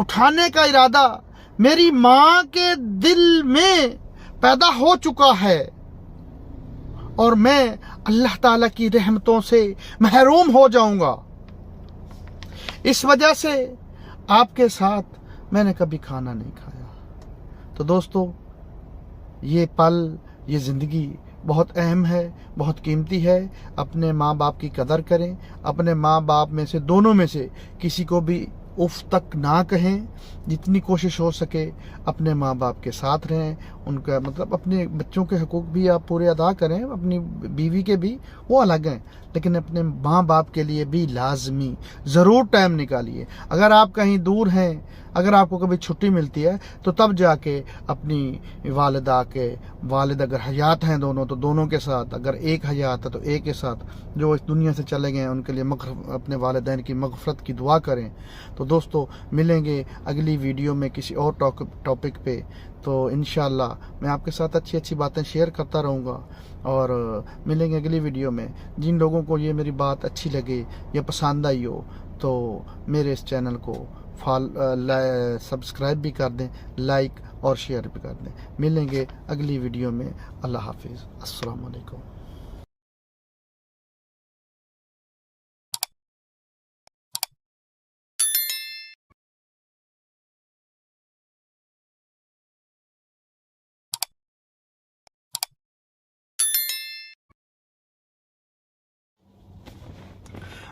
Speaker 1: उठाने का इरादा मेरी मां के दिल में पैदा हो चुका है और मैं अल्लाह ताला की रहमतों से महरूम हो जाऊंगा, इस वजह से आपके साथ मैंने कभी खाना नहीं खाया। तो दोस्तों, ये पल, ये ज़िंदगी बहुत अहम है, बहुत कीमती है। अपने माँ बाप की कदर करें। अपने माँ बाप में से, दोनों में से किसी को भी उफ तक ना कहें। जितनी कोशिश हो सके अपने माँ बाप के साथ रहें। उनका मतलब अपने बच्चों के हकूक़ भी आप पूरे अदा करें, अपनी बीवी के भी, वो अलग हैं, लेकिन अपने माँ बाप के लिए भी लाजमी ज़रूर टाइम निकालिए। अगर आप कहीं दूर हैं, अगर आपको कभी छुट्टी मिलती है, तो तब जाके अपनी वालिदा के, वालिद अगर हयात हैं दोनों, तो दोनों के साथ, अगर एक हयात है तो एक के साथ, जो इस दुनिया से चले गए हैं उनके लिए अपने वालिदैन की मग़फ़रत की दुआ करें। तो दोस्तों, मिलेंगे अगली वीडियो में किसी और टॉपिक पे। तो इंशाअल्लाह मैं आपके साथ अच्छी अच्छी बातें शेयर करता रहूँगा और मिलेंगे अगली वीडियो में। जिन लोगों को ये मेरी बात अच्छी लगे या पसंद आई हो, तो मेरे इस चैनल को सब्सक्राइब भी कर दें, लाइक और शेयर भी कर दें। मिलेंगे अगली वीडियो में। अल्लाह हाफिज़। अस्सलाम वालेकुम।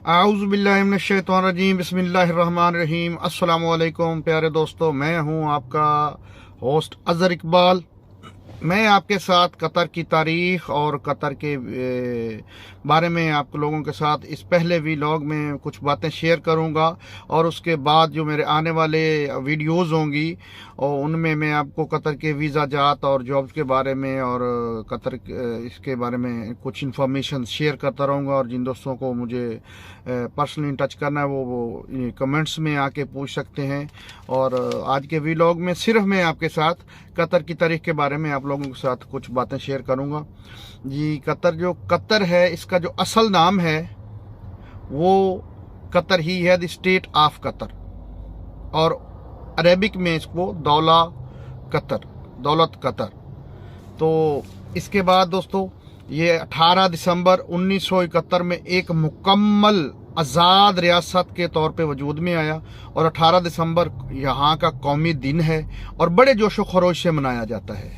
Speaker 1: आऊज़ुबिल्लाहिमिनश्शैतानिर्रजीम, बिस्मिल्लाहिर्रहमानिर्रहीम। अस्सलामु अलैकुम प्यारे दोस्तों, मैं हूं आपका होस्ट अज़हर इकबाल। मैं आपके साथ कतर की तारीख़ और कतर के बारे में आप लोगों के साथ इस पहले व्लॉग में कुछ बातें शेयर करूंगा, और उसके बाद जो मेरे आने वाले वीडियोस होंगी और उनमें मैं आपको कतर के वीज़ा जात और जॉब्स के बारे में और कतर इसके बारे में कुछ इन्फॉर्मेशन शेयर करता रहूँगा। और जिन दोस्तों को मुझे पर्सनली टच करना है वो कमेंट्स में आके पूछ सकते हैं। और आज के व्लॉग में सिर्फ मैं आपके साथ कतर की तारीख के बारे में आप लोगों के साथ कुछ बातें शेयर करूंगा जी। कतर है, इसका जो असल नाम है वो कतर ही है, द स्टेट ऑफ कतर, और अरेबिक में इसको दौलत कतर। तो इसके बाद दोस्तों ये 18 दिसंबर 1971 में एक मुकम्मल आज़ाद रियासत के तौर पे वजूद में आया, और 18 दिसंबर यहाँ का कौमी दिन है और बड़े जोशो खरोश से मनाया जाता है।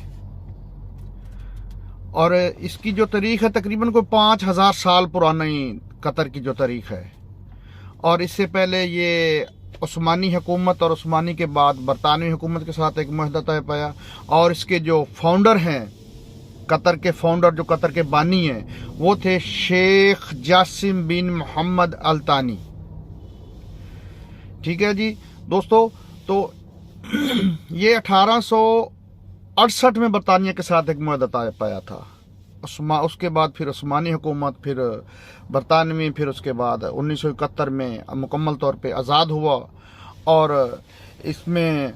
Speaker 1: और इसकी जो तारीख है तकरीबन कोई 5000 साल पुरानी कतर की जो तारीख है। और इससे पहले ये उस्मानी हुकूमत और उस्मानी के बाद बरतानवी हुकूमत के साथ एक मुआहदा तय पाया, और इसके जो फाउंडर हैं, कतर के फाउंडर जो कतर के बानी हैं, वो थे शेख जासिम बिन मोहम्मद अल तानी। ठीक है जी दोस्तों। तो ये 1868 में बरतानिया के साथ एक मुआहदा तय पाया था। उसके बाद फिर उस्मानी हुकूमत, फिर बरतानवी, फिर उसके बाद 1971 में मुकम्मल तौर पे आज़ाद हुआ। और इसमें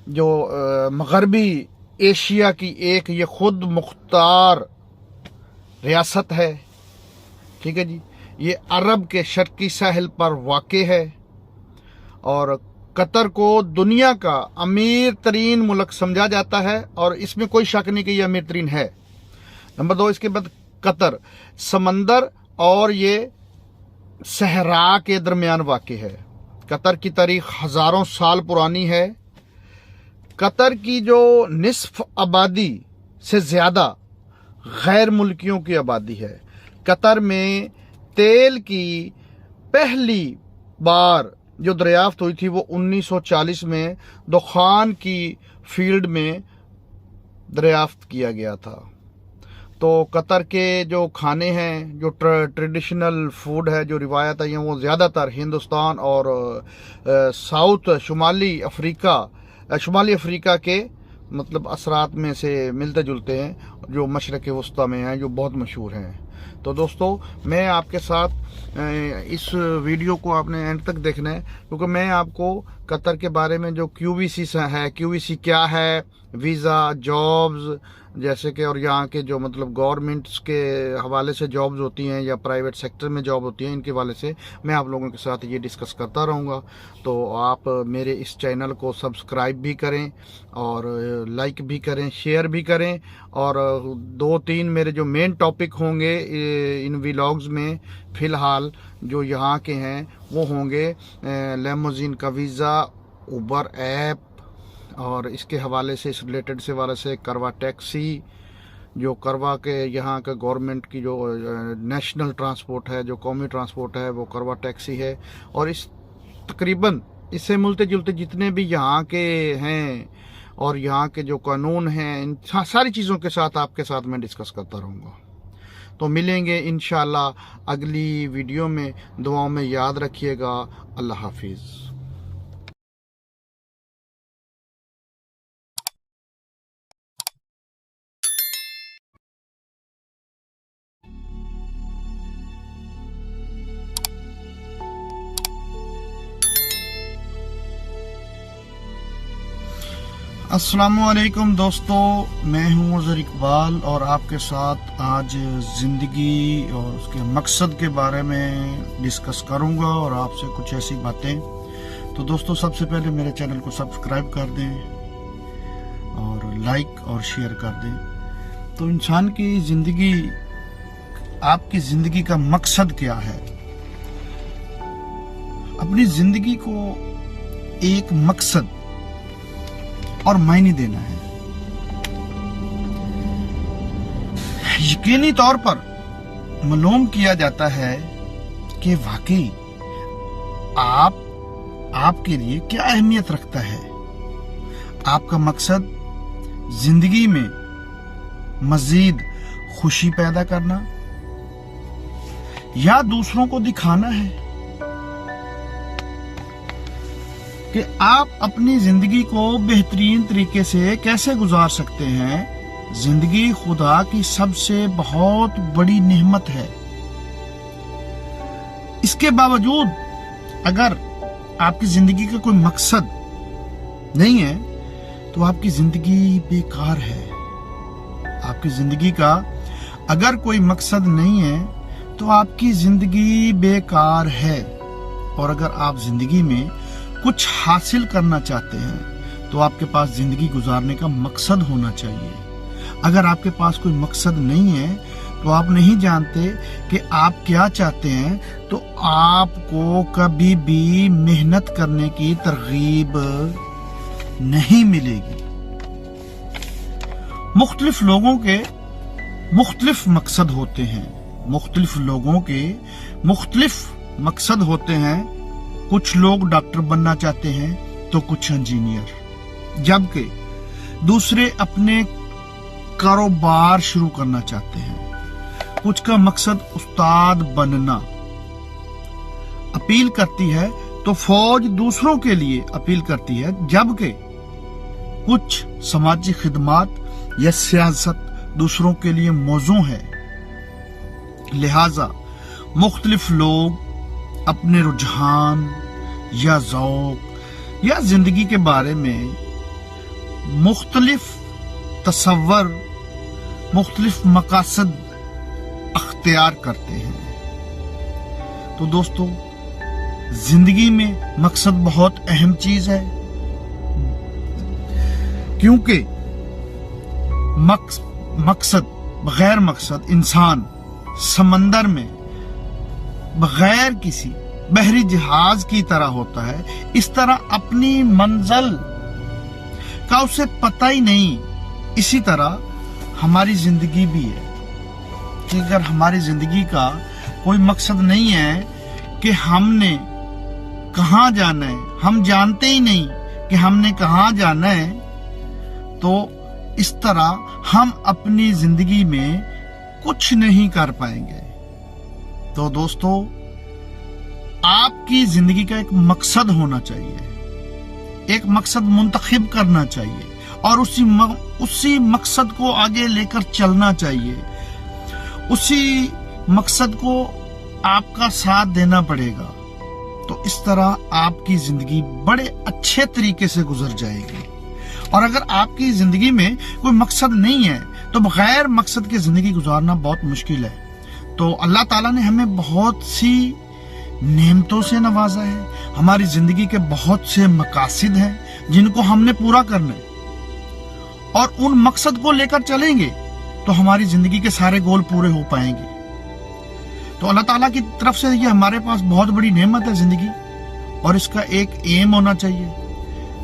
Speaker 1: जो मगरबी एशिया की एक ये खुद मुख्तार रियासत है, ठीक है जी। ये अरब के शर्की साहिल पर वाक़े है, और कतर को दुनिया का अमीर तरीन मुल्क समझा जाता है, और इसमें कोई शक नहीं कि ये अमीर तरीन है। नंबर 2, इसके बाद कतर समंदर और ये सहरा के दरमियान वाक़े है। कतर की तारीख हज़ारों साल पुरानी है। कतर की जो निस्फ आबादी से ज़्यादा गैर मुल्कियों की आबादी है। कतर में तेल की पहली बार जो दरियाफ्त हुई थी वो 1940 में दुखान की फील्ड में दरियाफ्त किया गया था। तो कतर के जो खाने हैं, जो ट्रेडिशनल फूड है, जो रिवायत है, वो ज़्यादातर हिंदुस्तान और शुमाली अफ्रीका के मतलब असरात में से मिलते जुलते हैं, जो मशरक़ वस्ता में हैं, जो बहुत मशहूर हैं। तो दोस्तों मैं आपके साथ इस वीडियो को आपने एंड तक देखना है, क्योंकि मैं आपको कतर के बारे में जो QVC है, QVC क्या है, वीज़ा, जॉब्स जैसे कि, और यहाँ के जो मतलब गवर्नमेंट्स के हवाले से जॉब्स होती हैं या प्राइवेट सेक्टर में जॉब होती हैं, इनके हवाले से मैं आप लोगों के साथ ये डिस्कस करता रहूँगा। तो आप मेरे इस चैनल को सब्सक्राइब भी करें और लाइक भी करें, शेयर भी करें। और 2-3 मेरे जो मेन टॉपिक होंगे इन व्लॉग्स में फ़िलहाल जो यहाँ के हैं वो होंगे लेमोजीन का वीज़ा, उबर ऐप, और इसके हवाले से, इस रिलेटेड से वाले से करवा टैक्सी, जो करवा के यहाँ का गवर्नमेंट की जो नेशनल ट्रांसपोर्ट है, जो कौमी ट्रांसपोर्ट है, वो करवा टैक्सी है। और इस तकरीबन इससे मिलते जुलते जितने भी यहाँ के हैं और यहाँ के जो कानून हैं, इन सारी चीज़ों के साथ आपके साथ मैं डिस्कस करता रहूँगा। तो मिलेंगे इंशाल्लाह अगली वीडियो में। दुआओं में याद रखिएगा। अल्लाह हाफिज़। अस्सलामुअलैकुम दोस्तों, मैं हूँ अज़हर इकबाल और आपके साथ आज ज़िंदगी और उसके मकसद के बारे में डिस्कस करूँगा और आपसे कुछ ऐसी बातें। तो दोस्तों सबसे पहले मेरे चैनल को सब्सक्राइब कर दें और लाइक और शेयर कर दें। तो इंसान की ज़िंदगी, आपकी ज़िंदगी का मकसद क्या है? अपनी ज़िंदगी को एक मकसद और मायने देना है। यकीनी तौर पर मालूम किया जाता है कि वाकई आपके लिए क्या अहमियत रखता है। आपका मकसद जिंदगी में मजीद खुशी पैदा करना या दूसरों को दिखाना है कि आप अपनी जिंदगी को बेहतरीन तरीके से कैसे गुजार सकते हैं। जिंदगी खुदा की सबसे बहुत बड़ी नेमत है। इसके बावजूद अगर आपकी जिंदगी का कोई मकसद नहीं है तो आपकी जिंदगी बेकार है। आपकी जिंदगी का अगर कोई मकसद नहीं है तो आपकी जिंदगी बेकार है। और अगर आप जिंदगी में कुछ हासिल करना चाहते हैं तो आपके पास जिंदगी गुजारने का मकसद होना चाहिए। अगर आपके पास कोई मकसद नहीं है तो आप नहीं जानते कि आप क्या चाहते हैं, तो आपको कभी भी मेहनत करने की तरगीब नहीं मिलेगी। मुख्तलिफ लोगों के मुख्तलिफ मकसद होते हैं। मुख्तलिफ लोगों के मुख्तलिफ मकसद होते हैं। कुछ लोग डॉक्टर बनना चाहते हैं तो कुछ इंजीनियर, जबकि दूसरे अपने कारोबार शुरू करना चाहते हैं। कुछ का मकसद उस्ताद बनना। अपील करती है तो फौज दूसरों के लिए अपील करती है, जबकि कुछ समाजी खिदमत या सियासत दूसरों के लिए मौजू है। लिहाजा मुख्तलिफ लोग अपने रुझान या ज़ौक़ या जिंदगी के बारे में मुख्तलिफ तसव्वुर, मुख्तलिफ मकासद अख्तियार करते हैं। तो दोस्तों, जिंदगी में मकसद बहुत अहम चीज है, क्योंकि मकसद बगैर मकसद इंसान समंदर में बगैर किसी बहरी जहाज की तरह होता है। इस तरह अपनी मंजिल का उसे पता ही नहीं। इसी तरह हमारी जिंदगी भी है कि अगर हमारी जिंदगी का कोई मकसद नहीं है कि हमने कहाँ जाना है, हम जानते ही नहीं कि हमने कहाँ जाना है, तो इस तरह हम अपनी जिंदगी में कुछ नहीं कर पाएंगे। तो दोस्तों, आपकी जिंदगी का एक मकसद होना चाहिए, एक मकसद मुंतखब करना चाहिए और उसी मकसद को आगे लेकर चलना चाहिए। उसी मकसद को आपका साथ देना पड़ेगा। तो इस तरह आपकी जिंदगी बड़े अच्छे तरीके से गुजर जाएगी। और अगर आपकी जिंदगी में कोई मकसद नहीं है तो बगैर मकसद की जिंदगी गुजारना बहुत मुश्किल है। तो अल्लाह ताला ने हमें बहुत सी नेमतों से नवाजा है। हमारी जिंदगी के बहुत से मकासद हैं जिनको हमने पूरा करना है, और उन मकसद को लेकर चलेंगे तो हमारी जिंदगी के सारे गोल पूरे हो पाएंगे। तो अल्लाह ताला की तरफ से ये हमारे पास बहुत बड़ी नेमत है जिंदगी, और इसका एक एम होना चाहिए।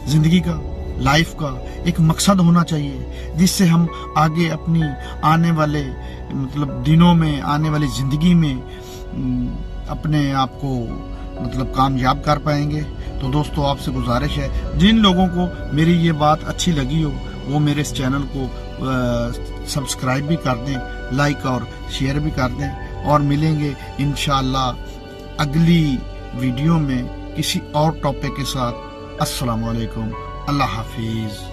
Speaker 1: जिंदगी का, लाइफ का एक मकसद होना चाहिए, जिससे हम आगे अपनी आने वाले दिनों में, आने वाली जिंदगी में अपने आप को कामयाब कर पाएंगे। तो दोस्तों, आपसे गुजारिश है, जिन लोगों को मेरी ये बात अच्छी लगी हो वो मेरे इस चैनल को सब्सक्राइब भी कर दें, लाइक और शेयर भी कर दें। और मिलेंगे इंशाअल्लाह अगली वीडियो में किसी और टॉपिक के साथ। अस्सलाम वालेकुम, अल्लाह हाफिज।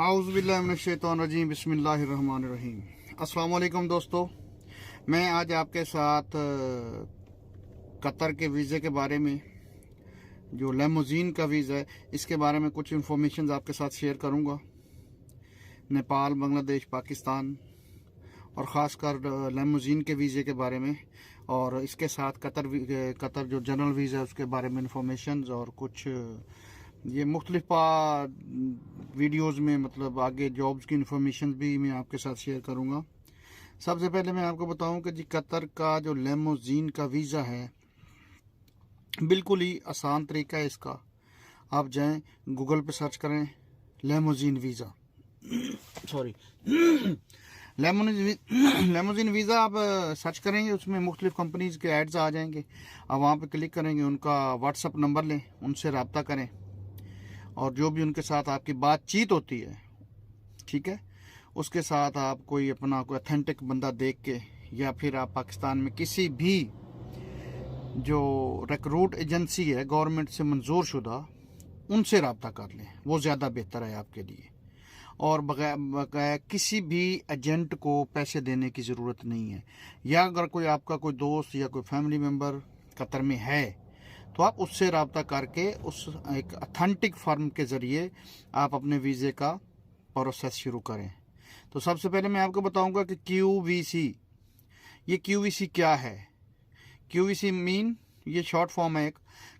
Speaker 1: आउज़ुबिल्लाहिमिनश्शैतानिर्रजीम, बिस्मिल्लाहिर्रहमानिर्रहीम। अस्सलाम वालेकुम दोस्तों, मैं आज आपके साथ कतर के वीज़े के बारे में, जो लेमोजीन का वीज़ा है, इसके बारे में कुछ इन्फॉर्मेशन आपके साथ शेयर करूंगा। नेपाल, बांग्लादेश, पाकिस्तान और ख़ासकर लेमोजीन के वीज़े के बारे में, और इसके साथ कतर जो जनरल वीज़ा है उसके बारे में इन्फॉर्मेशन, और कुछ ये मुख्तलिफ वीडियोज़ में आगे जॉब्स की इन्फॉर्मेशन भी मैं आपके साथ शेयर करूंगा। सबसे पहले मैं आपको बताऊं कि जी कतर का जो लेमोजीन का वीज़ा है, बिल्कुल ही आसान तरीका है इसका। आप जाएं, गूगल पे सर्च करें limousine visa, sorry limousine visa आप सर्च करेंगे, उसमें मुख्तलिफ कंपनीज़ के एड्स आ जाएंगे। आप वहाँ पे क्लिक करेंगे, उनका व्हाट्सअप नंबर लें, उनसे रब्ता करें, और जो भी उनके साथ आपकी बातचीत होती है, ठीक है, उसके साथ आप कोई ऑथेंटिक बंदा देख के, या फिर आप पाकिस्तान में किसी भी जो रिक्रूट एजेंसी है गवर्नमेंट से मंजूर शुदा, उनसे रब्ता कर लें, वो ज़्यादा बेहतर है आपके लिए। और बगैर किसी भी एजेंट को पैसे देने की ज़रूरत नहीं है। या अगर कोई आपका कोई दोस्त या कोई फैमिली मेम्बर कतर में है तो आप उससे रब्ता करके उस एक अथेंटिक फर्म के ज़रिए आप अपने वीज़े का प्रोसेस शुरू करें। तो सबसे पहले मैं आपको बताऊंगा कि QVC, ये QVC क्या है। QVC मीन, ये शॉर्ट फॉर्म है एक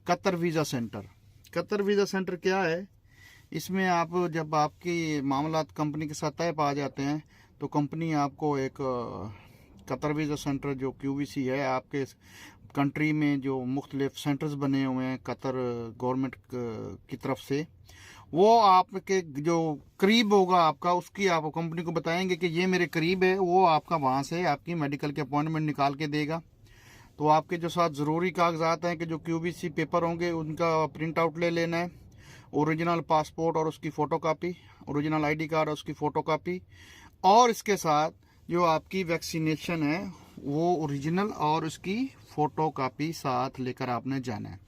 Speaker 1: Qatar visa centre. Qatar visa centre क्या है, इसमें आप जब आपकी मामलात कंपनी के साथ तय पा जाते हैं तो कंपनी आपको एक कतर वीज़ा सेंटर जो QVC है, आपके कंट्री में जो मुख्तलिफ सेंटर्स बने हुए हैं कतर गवर्नमेंट की तरफ से, वो आपके जो करीब होगा आपका, उसकी आप कंपनी को बताएंगे कि ये मेरे करीब है, वो आपका वहाँ से आपकी मेडिकल के अपॉइंटमेंट निकाल के देगा। तो आपके जो साथ ज़रूरी कागजात हैं कि जो QVC पेपर होंगे उनका प्रिंट आउट ले लेना है, ओरिजिनल पासपोर्ट और उसकी फ़ोटोकॉपी, ओरिजिनल ID कार्ड और उसकी फ़ोटोकॉपी, और इसके साथ जो आपकी वैक्सीनेशन है वो ओरिजिनल और उसकी फ़ोटोकॉपी साथ लेकर आपने जाना है।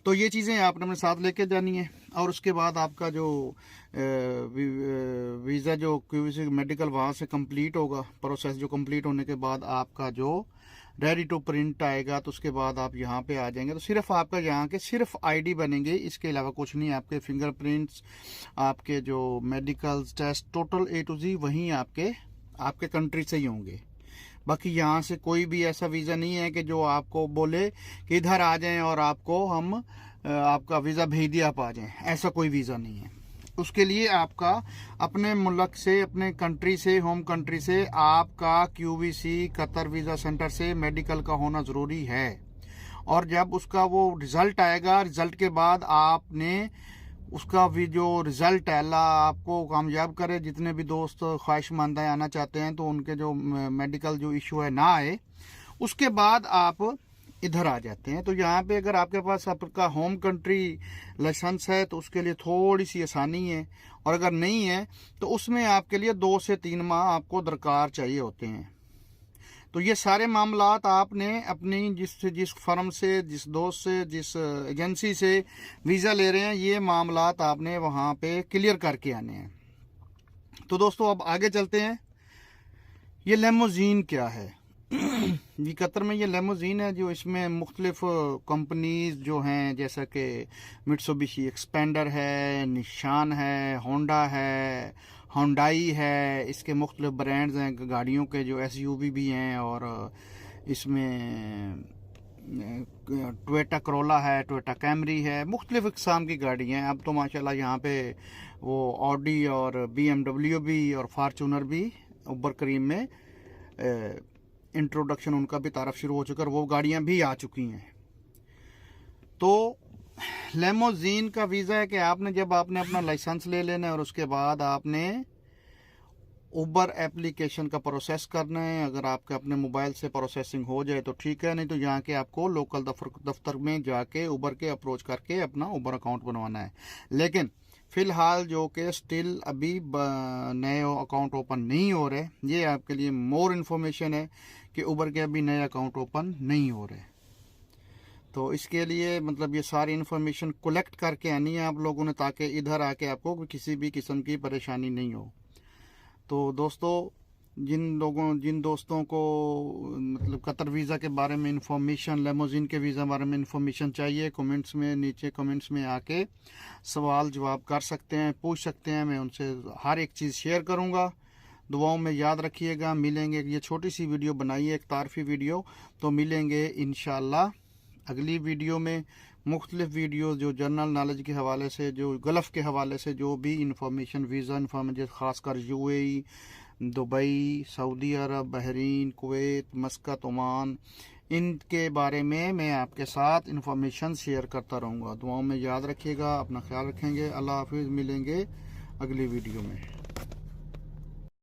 Speaker 1: तो ये चीज़ें आपने अपने साथ लेके जानी है। और उसके बाद आपका जो वीज़ा जो QVC मेडिकल वहाँ से कंप्लीट होगा, प्रोसेस जो कंप्लीट होने के बाद आपका जो रेडी टू प्रिंट आएगा, तो उसके बाद आप यहाँ पे आ जाएंगे। तो सिर्फ आपका यहाँ के सिर्फ ID बनेंगे, इसके अलावा कुछ नहीं। आपके फिंगरप्रिंट्स, आपके जो medical test, total A to Z वहीं आपके कंट्री से ही होंगे। बाकी यहाँ से कोई भी ऐसा वीज़ा नहीं है कि जो आपको बोले कि इधर आ जाएं और आपको हम आपका वीज़ा भेज दिया आप आ जाएं, ऐसा कोई वीज़ा नहीं है। उसके लिए आपका अपने मुल्क से, अपने कंट्री से, होम कंट्री से आपका QVC कतर वीज़ा सेंटर से मेडिकल का होना ज़रूरी है। और जब उसका वो रिज़ल्ट आएगा, रिज़ल्ट के बाद आपने उसका भी जो रिज़ल्ट है, अल्लाह आपको कामयाब करे, जितने भी दोस्त ख्वाहिशमंद आना चाहते हैं तो उनके जो मेडिकल जो इशू है ना आए, उसके बाद आप इधर आ जाते हैं। तो यहाँ पे अगर आपके पास आपका होम कंट्री लाइसेंस है तो उसके लिए थोड़ी सी आसानी है, और अगर नहीं है तो उसमें आपके लिए 2 से 3 माह आपको दरकार चाहिए होते हैं। तो ये सारे मामलात आपने अपनी जिस फर्म से, जिस दोस्त से, जिस एजेंसी से वीज़ा ले रहे हैं, ये मामलात आपने वहाँ पे क्लियर करके आने हैं। तो दोस्तों अब आगे चलते हैं। ये लेमोजीन क्या है? ये कतर में ये लेमोजीन है, जो इसमें मुख्तलिफ कंपनीज जो हैं, जैसा कि मित्सुबिशी एक्सपेंडर है, निशान है, होंडा है, होंडाई है, इसके मुख्तलिफ ब्रांड्स हैं गाड़ियों के, जो SUV भी हैं, और इसमें टोयोटा करोला है, टोयोटा कैमरी है, मुख्तलिफ इक़साम की गाड़ी हैं। अब तो माशाल्लाह यहाँ पे वो ऑडी और BMW भी और फार्चूनर भी उबर करीम में इंट्रोडक्शन उनका भी तारफ शुरू हो चुका है, वो गाड़ियाँ भी आ चुकी हैं। तो लेमोजीन का वीज़ा है कि आपने अपना लाइसेंस ले लेना है और उसके बाद आपने उबर एप्लीकेशन का प्रोसेस करना है। अगर आपके अपने मोबाइल से प्रोसेसिंग हो जाए तो ठीक है, नहीं तो यहाँ के आपको लोकल दफ्तर में जाके उबर के अप्रोच करके अपना उबर अकाउंट बनवाना है। लेकिन फ़िलहाल जो कि स्टिल अभी नए अकाउंट ओपन नहीं हो रहे, ये आपके लिए मोर इन्फॉर्मेशन है कि उबर के अभी नए अकाउंट ओपन नहीं हो रहे। तो इसके लिए मतलब ये सारी इन्फॉर्मेशन कलेक्ट करके आनी है आप लोगों ने, ताकि इधर आके आपको किसी भी किस्म की परेशानी नहीं हो। तो दोस्तों, जिन दोस्तों को मतलब कतर वीज़ा के बारे में इंफॉर्मेशन, लेमोजीन के वीज़ा बारे में इंफॉर्मेशन चाहिए, कमेंट्स में, नीचे कमेंट्स में आके सवाल जवाब कर सकते हैं, पूछ सकते हैं। मैं उनसे हर एक चीज़ शेयर करूँगा। दुआओं में याद रखिएगा। मिलेंगे, ये छोटी सी वीडियो बनाई है, एक तारफ़ी वीडियो, तो मिलेंगे इंशाल्लाह अगली वीडियो में। मुख्तलिफ वीडियो जो जनरल नॉलेज के हवाले से, जो गल्फ़ के हवाले से जो भी इंफॉर्मेशन, वीज़ा इंफॉर्मेशन, ख़ासकर UAE, दुबई, सऊदी अरब, बहरीन, कुवैत, मस्कत, ओमान, इनके बारे में मैं आपके साथ इंफॉर्मेशन शेयर करता रहूँगा। दुआओं में याद रखिएगा, अपना ख्याल रखेंगे। अल्लाह हाफिज़। मिलेंगे अगली वीडियो में।